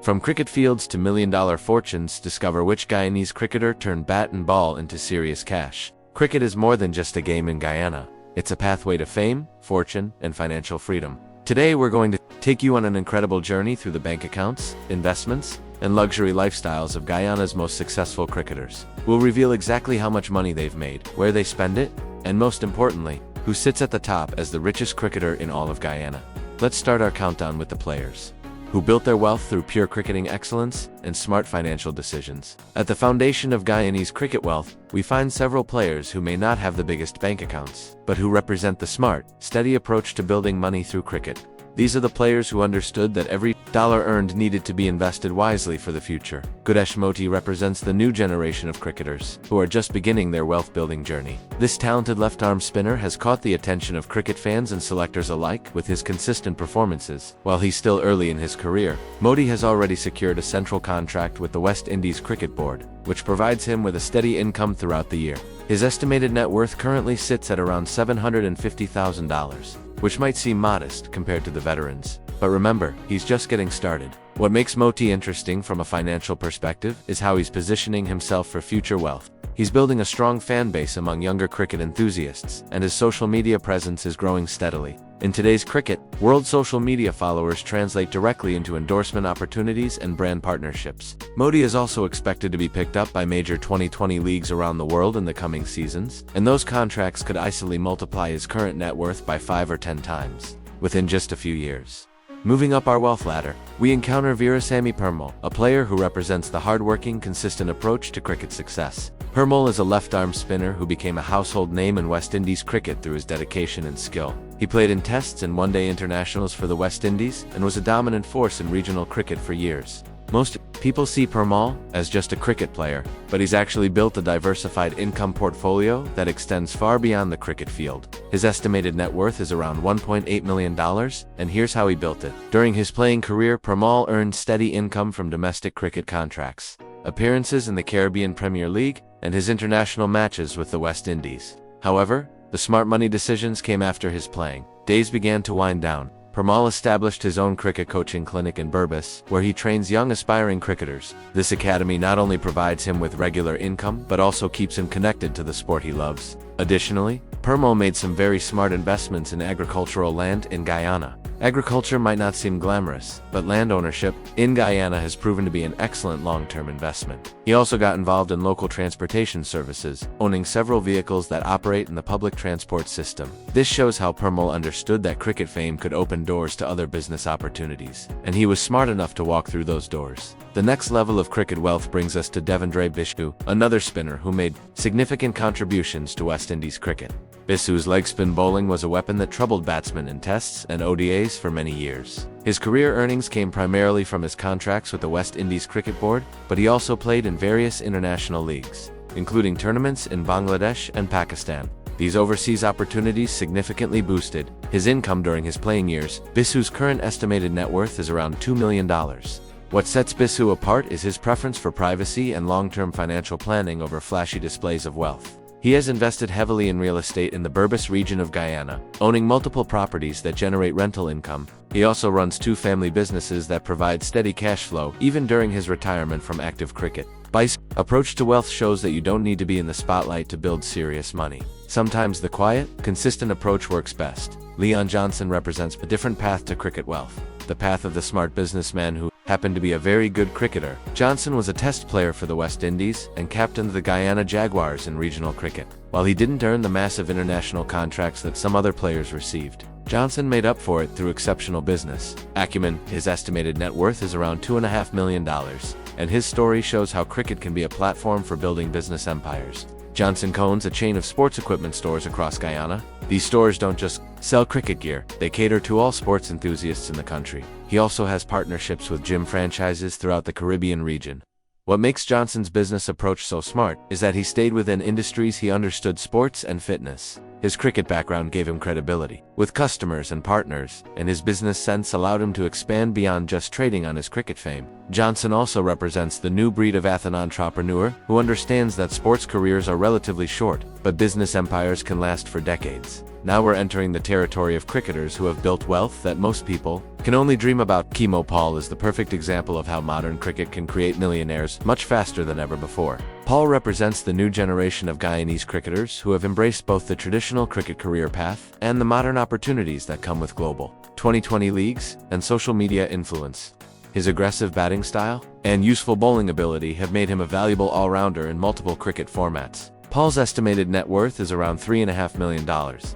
From cricket fields to million-dollar fortunes, discover which Guyanese cricketer turned bat and ball into serious cash. Cricket is more than just a game in Guyana. It's a pathway to fame, fortune, and financial freedom. Today we're going to take you on an incredible journey through the bank accounts, investments, and luxury lifestyles of Guyana's most successful cricketers. We'll reveal exactly how much money they've made, where they spend it, and most importantly, who sits at the top as the richest cricketer in all of Guyana. Let's start our countdown with the players who built their wealth through pure cricketing excellence and smart financial decisions. At the foundation of Guyanese cricket wealth, we find several players who may not have the biggest bank accounts, but who represent the smart, steady approach to building money through cricket. These are the players who understood that every dollar earned needed to be invested wisely for the future. Guyanese Moti represents the new generation of cricketers, who are just beginning their wealth-building journey. This talented left-arm spinner has caught the attention of cricket fans and selectors alike with his consistent performances. While he's still early in his career, Moti has already secured a central contract with the West Indies Cricket Board, which provides him with a steady income throughout the year. His estimated net worth currently sits at around $750,000. Which might seem modest compared to the veterans. But remember, he's just getting started. What makes Moti interesting from a financial perspective is how he's positioning himself for future wealth. He's building a strong fan base among younger cricket enthusiasts, and his social media presence is growing steadily. In today's cricket, world social media followers translate directly into endorsement opportunities and brand partnerships. Moti is also expected to be picked up by major 2020 leagues around the world in the coming seasons, and those contracts could easily multiply his current net worth by 5 or 10 times within just a few years. Moving up our wealth ladder, we encounter Shivnarine Chanderpaul, a player who represents the hardworking, consistent approach to cricket success. Chanderpaul is a left-arm spinner who became a household name in West Indies cricket through his dedication and skill. He played in tests and one-day internationals for the West Indies and was a dominant force in regional cricket for years. Most people see Chanderpaul as just a cricket player, but he's actually built a diversified income portfolio that extends far beyond the cricket field. His estimated net worth is around $1.8 million, and here's how he built it. During his playing career, Chanderpaul earned steady income from domestic cricket contracts, appearances in the Caribbean Premier League, and his international matches with the West Indies. However, the smart money decisions came after his playing days began to wind down. Chanderpaul established his own cricket coaching clinic in Berbice, where he trains young aspiring cricketers. This academy not only provides him with regular income, but also keeps him connected to the sport he loves. Additionally, Chanderpaul made some very smart investments in agricultural land in Guyana. Agriculture might not seem glamorous, but land ownership in Guyana has proven to be an excellent long-term investment. He also got involved in local transportation services, owning several vehicles that operate in the public transport system. This shows how Chanderpaul understood that cricket fame could open doors to other business opportunities, and he was smart enough to walk through those doors. The next level of cricket wealth brings us to Devendra Bishu, another spinner who made significant contributions to West Indies cricket. Bishu's leg spin bowling was a weapon that troubled batsmen in tests and ODIs for many years. His career earnings came primarily from his contracts with the West Indies Cricket Board, but he also played in various international leagues, including tournaments in Bangladesh and Pakistan. These overseas opportunities significantly boosted his income during his playing years. Bishu's current estimated net worth is around $2 million. What sets Bishu apart is his preference for privacy and long-term financial planning over flashy displays of wealth. He has invested heavily in real estate in the Berbice region of Guyana, owning multiple properties that generate rental income. He also runs 2 family businesses that provide steady cash flow even during his retirement from active cricket. Bishu's approach to wealth shows that you don't need to be in the spotlight to build serious money. Sometimes the quiet, consistent approach works best. Leon Johnson represents a different path to cricket wealth, the path of the smart businessman who happened to be a very good cricketer. Johnson was a test player for the West Indies and captained the Guyana Jaguars in regional cricket. While he didn't earn the massive international contracts that some other players received, Johnson made up for it through exceptional business acumen. His estimated net worth is around $2.5 million, and his story shows how cricket can be a platform for building business empires. Johnson owns a chain of sports equipment stores across Guyana. These stores don't just sell cricket gear, they cater to all sports enthusiasts in the country. He also has partnerships with gym franchises throughout the Caribbean region. What makes Johnson's business approach so smart is that he stayed within industries he understood: sports and fitness. His cricket background gave him credibility with customers and partners, and his business sense allowed him to expand beyond just trading on his cricket fame. Johnson also represents the new breed of Athens entrepreneur who understands that sports careers are relatively short. but business empires can last for decades. Now we're entering the territory of cricketers who have built wealth that most people can only dream about. Keemo Paul is the perfect example of how modern cricket can create millionaires much faster than ever before. Paul represents the new generation of Guyanese cricketers who have embraced both the traditional cricket career path and the modern opportunities that come with global 2020 leagues and social media influence. His aggressive batting style and useful bowling ability have made him a valuable all-rounder in multiple cricket formats. Paul's estimated net worth is around $3.5 million,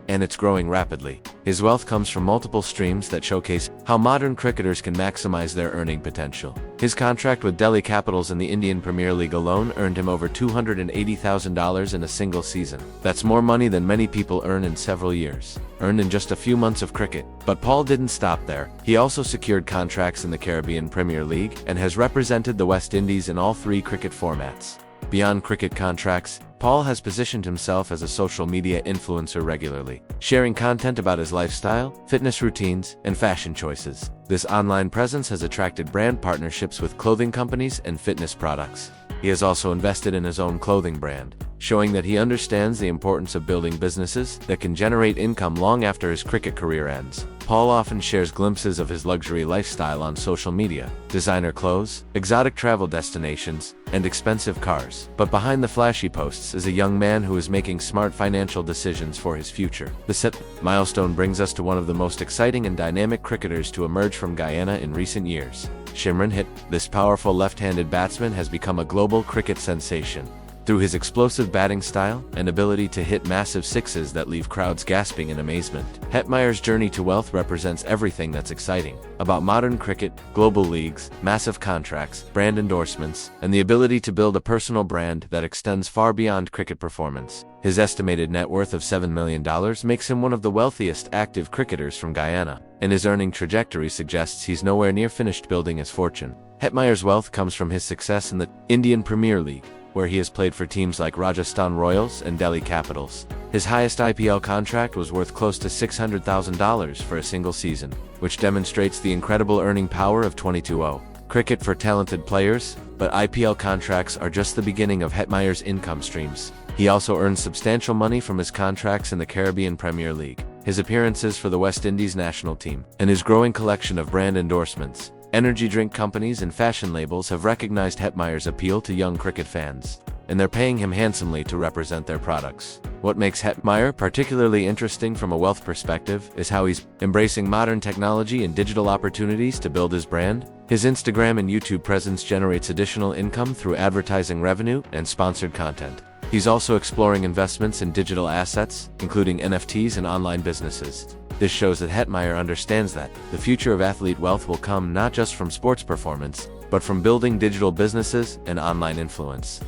and it's growing rapidly. His wealth comes from multiple streams that showcase how modern cricketers can maximize their earning potential. His contract with Delhi Capitals in the Indian Premier League alone earned him over $280,000 in a single season. That's more money than many people earn in several years, earned in just a few months of cricket. But Paul didn't stop there. He also secured contracts in the Caribbean Premier League and has represented the West Indies in all three cricket formats. Beyond cricket contracts, Paul has positioned himself as a social media influencer regularly, sharing content about his lifestyle, fitness routines, and fashion choices. This online presence has attracted brand partnerships with clothing companies and fitness products. He has also invested in his own clothing brand, showing that he understands the importance of building businesses that can generate income long after his cricket career ends. Paul often shares glimpses of his luxury lifestyle on social media, designer clothes, exotic travel destinations, and expensive cars. But behind the flashy posts is a young man who is making smart financial decisions for his future. This milestone brings us to one of the most exciting and dynamic cricketers to emerge from Guyana in recent years. Shimron Hetmyer. This powerful left-handed batsman has become a global cricket sensation. Through his explosive batting style and ability to hit massive sixes that leave crowds gasping in amazement, Hetmyer's journey to wealth represents everything that's exciting about modern cricket: global leagues, massive contracts, brand endorsements, and the ability to build a personal brand that extends far beyond cricket performance. His estimated net worth of $7 million makes him one of the wealthiest active cricketers from Guyana, and his earning trajectory suggests he's nowhere near finished building his fortune. Hetmyer's wealth comes from his success in the Indian Premier League, where he has played for teams like Rajasthan Royals and Delhi Capitals. His highest IPL contract was worth close to $600,000 for a single season, which demonstrates the incredible earning power of 22-0. Cricket for talented players, but IPL contracts are just the beginning of Hetmyer's income streams. He also earns substantial money from his contracts in the Caribbean Premier League, his appearances for the West Indies national team, and his growing collection of brand endorsements. Energy drink companies and fashion labels have recognized Hetmyer's appeal to young cricket fans, and they're paying him handsomely to represent their products. What makes Hetmyer particularly interesting from a wealth perspective is how he's embracing modern technology and digital opportunities to build his brand. His Instagram and YouTube presence generates additional income through advertising revenue and sponsored content. He's also exploring investments in digital assets, including NFTs and online businesses. This shows that Hetmyer understands that the future of athlete wealth will come not just from sports performance, but from building digital businesses and online influence.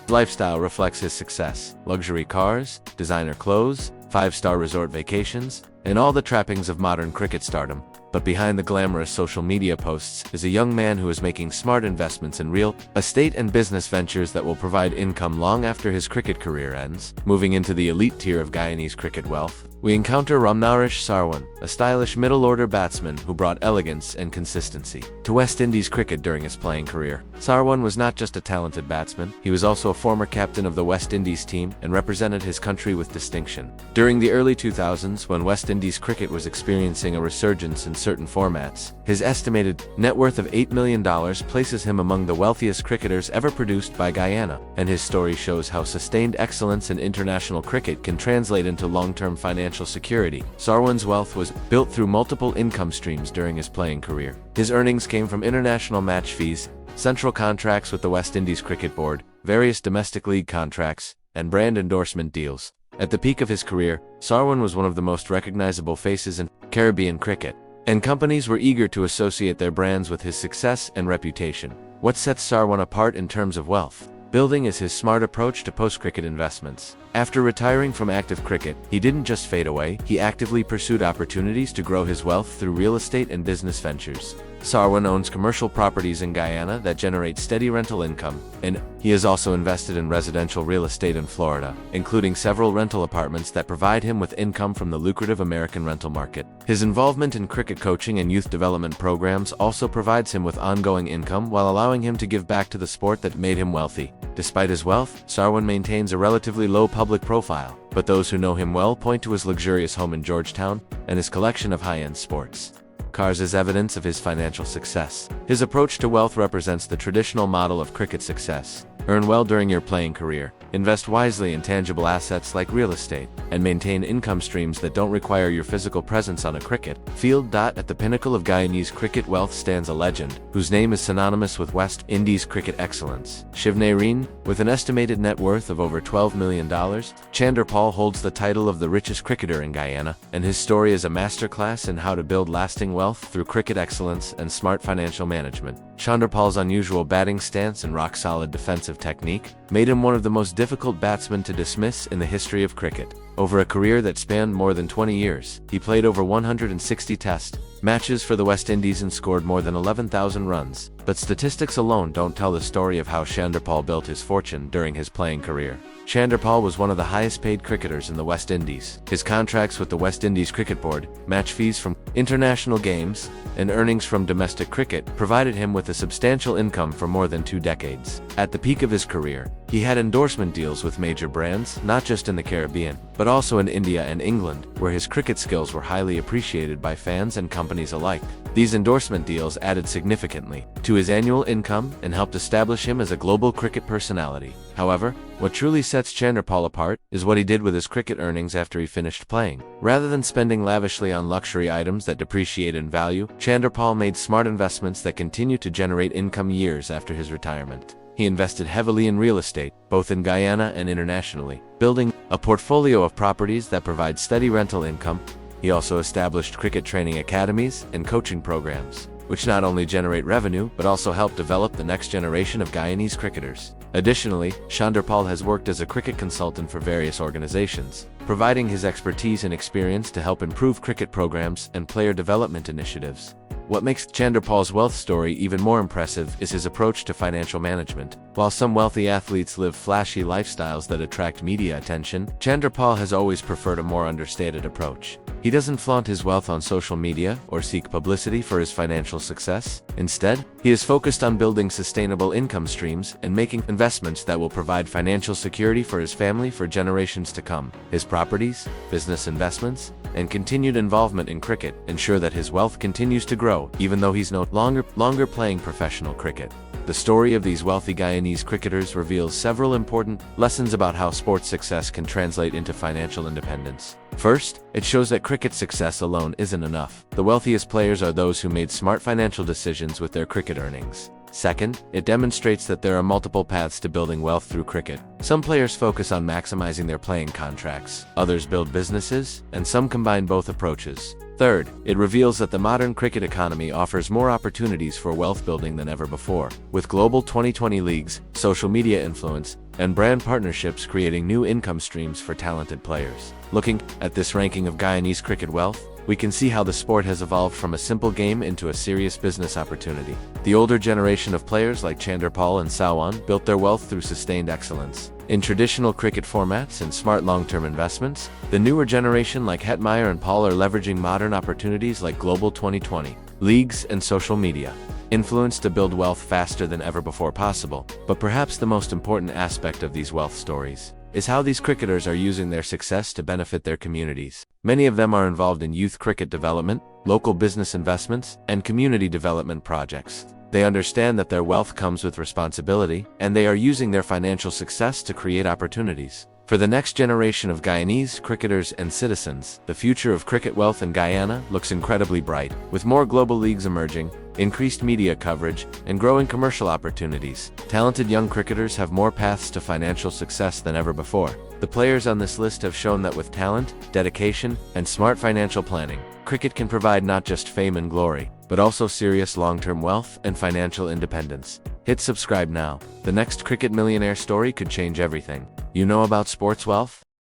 His lifestyle reflects his success: luxury cars, designer clothes, five-star resort vacations, and all the trappings of modern cricket stardom. But behind the glamorous social media posts is a young man who is making smart investments in real estate and business ventures that will provide income long after his cricket career ends. Moving into the elite tier of Guyanese cricket wealth, we encounter Romario Shepherd, a stylish middle-order batsman who brought elegance and consistency to West Indies cricket during his playing career. Shepherd was not just a talented batsman, he was also a former captain of the West Indies team and represented his country with distinction. During the early 2000s, when West Indies cricket was experiencing a resurgence in certain formats, his estimated net worth of $8 million places him among the wealthiest cricketers ever produced by Guyana, and his story shows how sustained excellence in international cricket can translate into long-term financial security. Shepherd's wealth was built through multiple income streams during his playing career. His earnings came from international match fees, central contracts with the West Indies Cricket Board, various domestic league contracts, and brand endorsement deals. At the peak of his career, Shepherd was one of the most recognizable faces in Caribbean cricket, and companies were eager to associate their brands with his success and reputation. What sets Shepherd apart in terms of wealth building is his smart approach to post-cricket investments. After retiring from active cricket, he didn't just fade away, he actively pursued opportunities to grow his wealth through real estate and business ventures. Sarwan owns commercial properties in Guyana that generate steady rental income, and he has also invested in residential real estate in Florida, including several rental apartments that provide him with income from the lucrative American rental market. His involvement in cricket coaching and youth development programs also provides him with ongoing income while allowing him to give back to the sport that made him wealthy. Despite his wealth, Sarwan maintains a relatively low public profile, but those who know him well point to his luxurious home in Georgetown and his collection of high-end sports cars as evidence of his financial success. His approach to wealth represents the traditional model of cricket success. Earn well during your playing career, invest wisely in tangible assets like real estate, and maintain income streams that don't require your physical presence on a cricket field. At the pinnacle of Guyanese cricket wealth stands a legend, whose name is synonymous with West Indies cricket excellence. Shivnarine, with an estimated net worth of over $12 million, Chanderpaul holds the title of the richest cricketer in Guyana, and his story is a masterclass in how to build lasting wealth through cricket excellence and smart financial management. Chanderpaul's unusual batting stance and rock-solid defensive technique made him one of the most difficult batsmen to dismiss in the history of cricket. Over a career that spanned more than 20 years, he played over 160 test matches for the West Indies and scored more than 11,000 runs. But statistics alone don't tell the story of how Chanderpaul built his fortune during his playing career. Chanderpaul was one of the highest-paid cricketers in the West Indies. His contracts with the West Indies Cricket Board, match fees from international games, and earnings from domestic cricket provided him with a substantial income for more than 2 decades. At the peak of his career, he had endorsement deals with major brands, not just in the Caribbean, but also in India and England, where his cricket skills were highly appreciated by fans and companies alike. These endorsement deals added significantly to his annual income and helped establish him as a global cricket personality. However, what truly sets Chanderpaul apart is what he did with his cricket earnings after he finished playing. Rather than spending lavishly on luxury items that depreciate in value, Chanderpaul made smart investments that continue to generate income years after his retirement. He invested heavily in real estate, both in Guyana and internationally, building a portfolio of properties that provide steady rental income. He also established cricket training academies and coaching programs, which not only generate revenue but also help develop the next generation of Guyanese cricketers. Additionally, Chanderpaul has worked as a cricket consultant for various organizations, providing his expertise and experience to help improve cricket programs and player development initiatives. What makes Chanderpaul's wealth story even more impressive is his approach to financial management. While some wealthy athletes live flashy lifestyles that attract media attention, Chanderpaul has always preferred a more understated approach. He doesn't flaunt his wealth on social media or seek publicity for his financial success. Instead, he is focused on building sustainable income streams and making investments that will provide financial security for his family for generations to come. His properties, business investments, and continued involvement in cricket ensure that his wealth continues to grow even though he's no longer playing professional cricket. The story of these wealthy Guyanese cricketers reveals several important lessons about how sports success can translate into financial independence. First, it shows that cricket success alone isn't enough. The wealthiest players are those who made smart financial decisions with their cricket earnings. Second, it demonstrates that there are multiple paths to building wealth through cricket. Some players focus on maximizing their playing contracts, others build businesses, and some combine both approaches. Third, it reveals that the modern cricket economy offers more opportunities for wealth building than ever before, with global 2020 leagues, social media influence, and brand partnerships creating new income streams for talented players. Looking at this ranking of Guyanese cricket wealth, we can see how the sport has evolved from a simple game into a serious business opportunity. The older generation of players like Chanderpaul and Sarwan built their wealth through sustained excellence in traditional cricket formats and smart long-term investments. The newer generation like Hetmyer and Paul are leveraging modern opportunities like Global 2020, leagues, and social media influence to build wealth faster than ever before possible. But perhaps the most important aspect of these wealth stories is how these cricketers are using their success to benefit their communities. Many of them are involved in youth cricket development, local business investments, and community development projects. They understand that their wealth comes with responsibility, and they are using their financial success to create opportunities for the next generation of Guyanese cricketers and citizens. The future of cricket wealth in Guyana looks incredibly bright. With more global leagues emerging, increased media coverage, and growing commercial opportunities, talented young cricketers have more paths to financial success than ever before. The players on this list have shown that with talent, dedication, and smart financial planning, cricket can provide not just fame and glory, but also serious long-term wealth and financial independence. Hit subscribe now. The next cricket millionaire story could change everything you know about sports wealth.